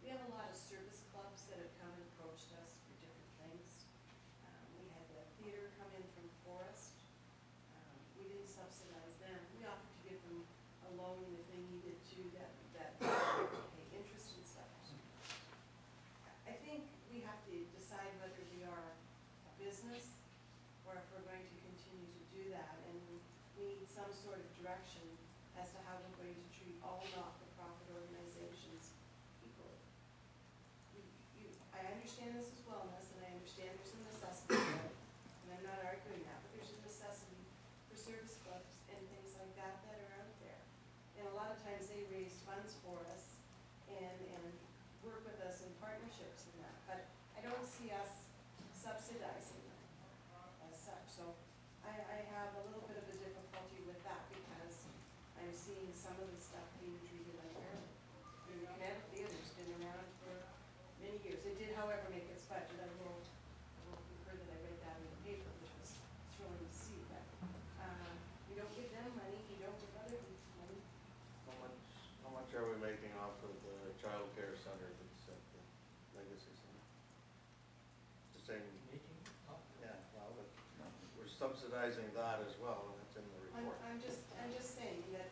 we have a lot of service clubs that have come and approached us for different things. We had the theater come in from Forest. We didn't subsidize them. We offered to give them a loan if they needed to, that pay interest and stuff. I think we have to decide whether we are a business or if we're going to continue to do that, and we need some sort of direction as to how we're going to treat all not-for-profit organizations equally. I understand this is wellness, and I understand there's a necessity, and I'm not arguing that, but there's a necessity for service clubs and things like that that are out there. And a lot of times they raise funds for us and work with us in partnerships and that, but I don't see us subsidizing them as such. So I have a little bit of a difficulty with that because I'm seeing some of the stuff being treated unfairly. The Canada Theatre's been around for many years. It did, however, make its budget. I will concur that I read that in the paper, which was thrilling to see. But we don't give them money, we don't give other people money. How much are we making off of the child care center that's at the Legacy Center? The same. Making? Oh. Yeah, well, we're subsidizing that as well, and it's in the report. I'm just saying that,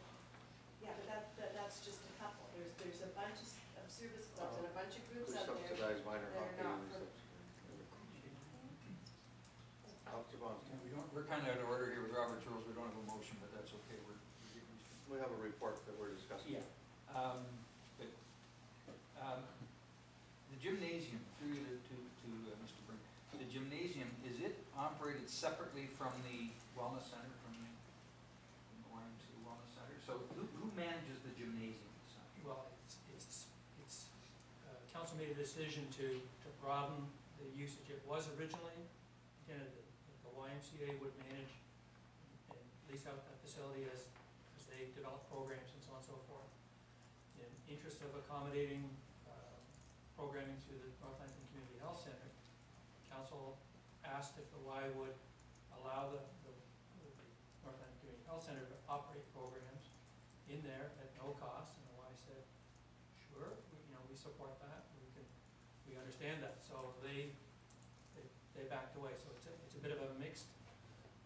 yeah, but that's just a couple. There's a bunch of service clubs and a bunch of groups out there Subsidize minor that are not for. We're kind of out of order here with Robert's rules. We don't have a motion, but that's okay. We have a report that we're discussing. Yeah. The gymnasium, through you to Mr. Brink, the gymnasium, is it operated separately from the wellness center, from the YMCA Wellness Center? So who manages the gymnasium? Well, council made a decision to broaden the usage. It was originally intended that the YMCA would manage and lease out that facility as they develop programs and so on and so forth. In interest of accommodating programming through the Northampton Community Health Center, council asked if the Y would allow the Northampton Community Health Center to operate programs in there at no cost, and the Y said, sure, we support that. We understand that. So they backed away. So it's a bit of a mixed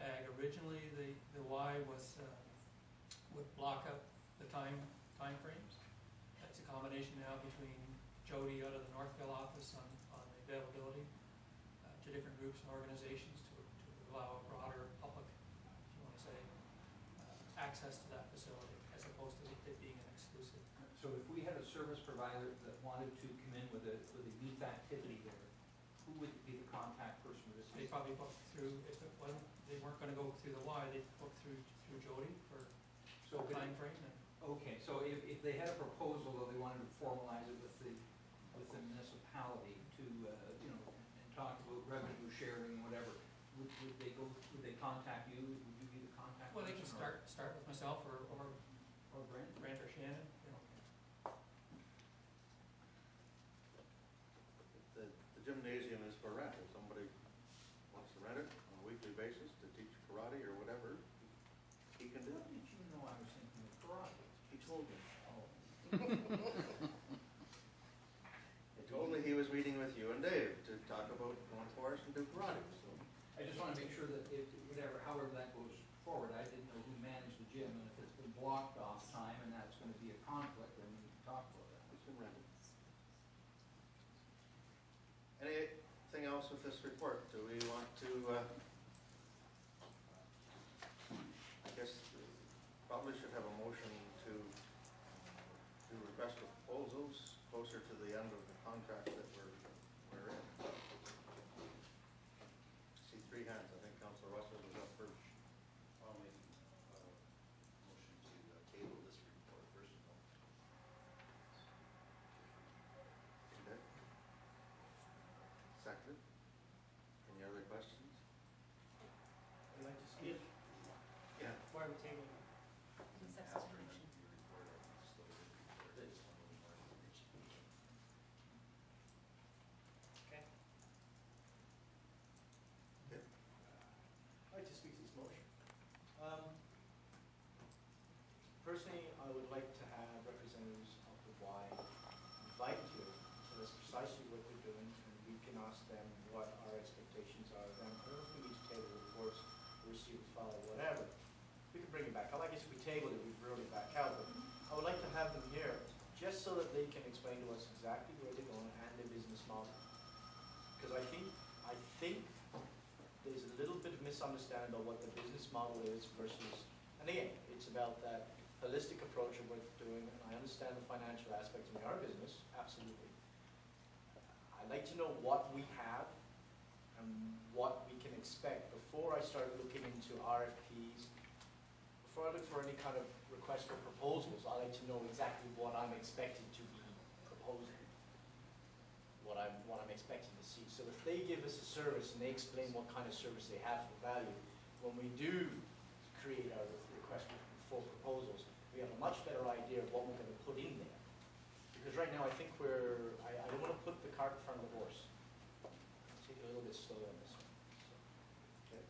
bag. Originally, the Y was would block up the time frames. That's a combination now between Jody out of the Northville office on the availability to different groups and organizations to allow a broader public, if you want to say, access to that facility as opposed to it being an exclusive. So if we had a service provider that wanted to come in with a youth activity there, who would be the contact person with this? They probably book through, if it wasn't, they weren't going to go through the Y, they'd book through Jody for time frame. Okay, so if they had a proposal, though, they wanted to formalize it with the municipality to and talk about revenue sharing, whatever, would they contact you? Would you be the contact? Well, they can start with myself or Brent or Shannon. The gymnasium is for rent. If somebody wants to rent it on a weekly basis to teach karate or whatever, he can do it. How did you know I was thinking of karate? He told me. Oh. He told me he was meeting with you and Dave to talk about going forest and do karate. So I just want to make sure that however that goes forward, I didn't know who managed the gym, and if it's been blocked off time and that's going to be a conflict, then we need to talk about that. it's been rented. Anything else with this report? Do we want to, I guess, probably should have a motion to request proposals closer to the end of the contract that we're in. I see three hands. I think Councillor Russell was up first. I'll make a motion to table this report first of all. Okay. Seconded. Any other questions? I'd like to speak. Yeah. Why are we tabling it? After your report, I can disclose it before it is one of the more information. Okay. Okay. I'd like to speak to this motion. Personally, I would like to have representatives of the Y invited here to tell us precisely what they're doing, and we can ask them what our expectations are of them. I don't know if we need to table reports, or receive a file, or whatever. We can bring it back. I guess if we tabled it, we'd bring it back out, but I would like to have them here, just so that they can explain to us exactly where they're going and their business model. Because I think there's a little bit of misunderstanding about what the business model is versus, and again, it's about that holistic approach of what they're doing, and I understand the financial aspects of our business, absolutely. I'd like to know what we have and what we can expect before I start looking into RFPs. Before I look for any kind of request for proposals, I like to know exactly what I'm expected to be proposing, what I'm expecting to see. So if they give us a service and they explain what kind of service they have for value, when we do create our request for proposals, we have a much better idea of what we're going to put in there. Because right now I think I don't want to put the cart in front of the horse. Take it a little bit slow on this one. Okay.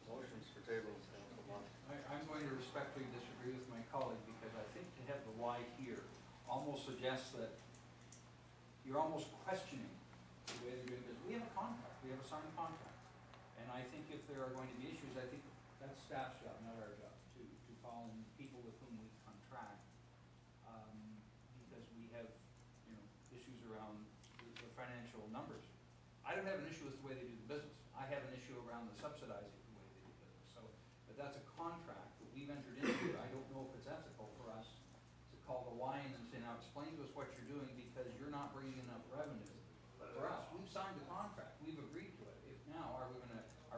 Motions for tables, Council Martin. I'm going to respectfully disagree with my colleague, because I think to have the why here almost suggests that you're almost questioning the way they're doing business. We have a contract, we have a signed contract. And I think if there are going to be issues, I think that's staff's job, not our job, to follow in people with whom we contract. Because we have, issues around the financial numbers. I don't have an issue with the way they do the business. I have an issue around the subsidizing the way they do business. So, but that's a contract that we've entered into. I don't know if it's ethical for us to call the line and say, now explain to us what you're doing, because you're not bringing enough revenue for us. We've signed the contract. We've agreed to it. If now, are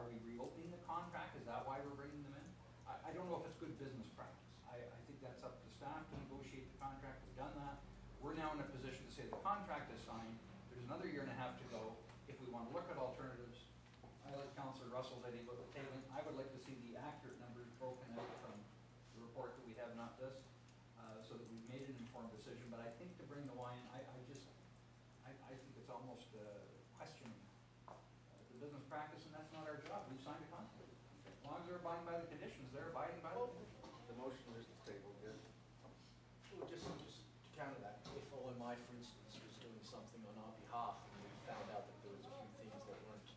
we reopening the contract? Is that why we're bringing them in? I don't know if it's good business practice. I think that's up to staff to negotiate the contract. We've done that. We're now in a position to say the contract is signed. There's another year and a half to go. If we want to look at alternatives, I like Councillor Russell's idea about the tabling. I would like to see the accurate numbers broken out from the report that we have, not this, so that we've made an informed decision. But I think to bring the wine, I think it's almost questioning the business practice, and that's not our job. We've signed a contract. As long as they're abiding by the conditions, they're abiding by the conditions. The motion is to table, good. Well, just to counter that, if OMI, for instance, was doing something on our behalf and we found out that there was a few things that weren't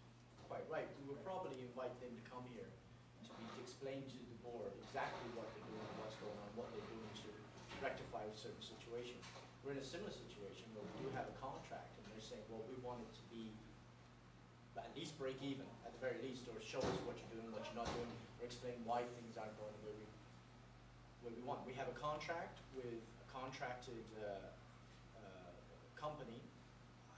quite right, we would probably invite them to come here to explain to the board exactly what they're doing, what's going on, what they're doing to rectify a certain situation. We're in a similar situation where we do have a contract and they're saying, well, we want it to be at least break even, at the very least, or show us what you're doing, what you're not doing, or explain why things aren't going the way we want. We have a contract with a contracted company.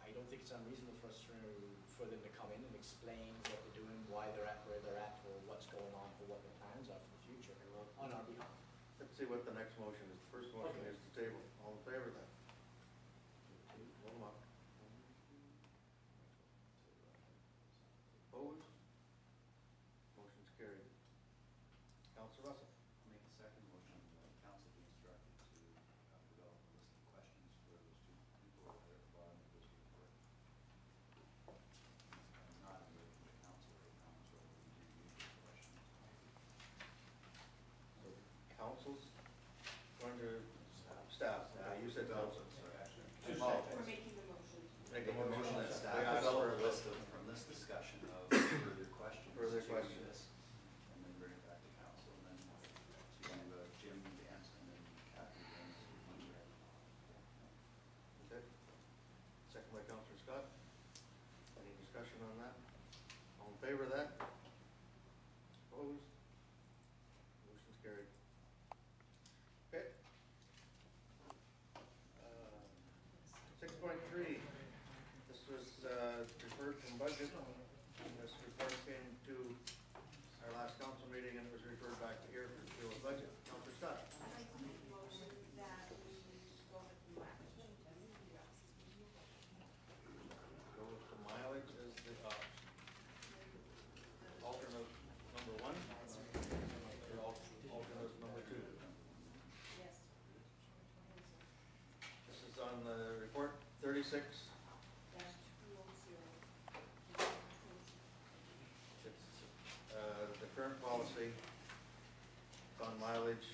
I don't think it's unreasonable for them to come in and explain what they're doing, why they're at where they're at, or what's going on, or what their plans are for the future on our behalf. Let's see what the next motion is. The first motion is to table. All in favor then? Hold on. Opposed? Motion's carried. Councillor Russell. I'll make a second motion, council be instructed to develop a list of questions for those two people that are at the bottom of this report. I'm not aware from the council right now, so we do need those questions. So council's going to staff. Okay, you said council. Oh, We're making the motion. make a motion that Staff we ask for develop a list from this discussion of further questions. Further to questions. this, and then bring it back to council, and then to Jim Danson and Kathy Danson. Okay. Second by Councillor Scott. Any discussion on that? All in favor of that? Opposed? Motion's carried. Okay. 6.3, this was referred from budget. This report came to our last council meeting and it was referred back to here for the deal with budget. Councillor Scott. I'd like to make a motion that we go with the mileage. Go with the mileage as the alternate number one. Or alternate number two. Yes. This is on the report 36. Dash 200. It's the current policy. It's on mileage.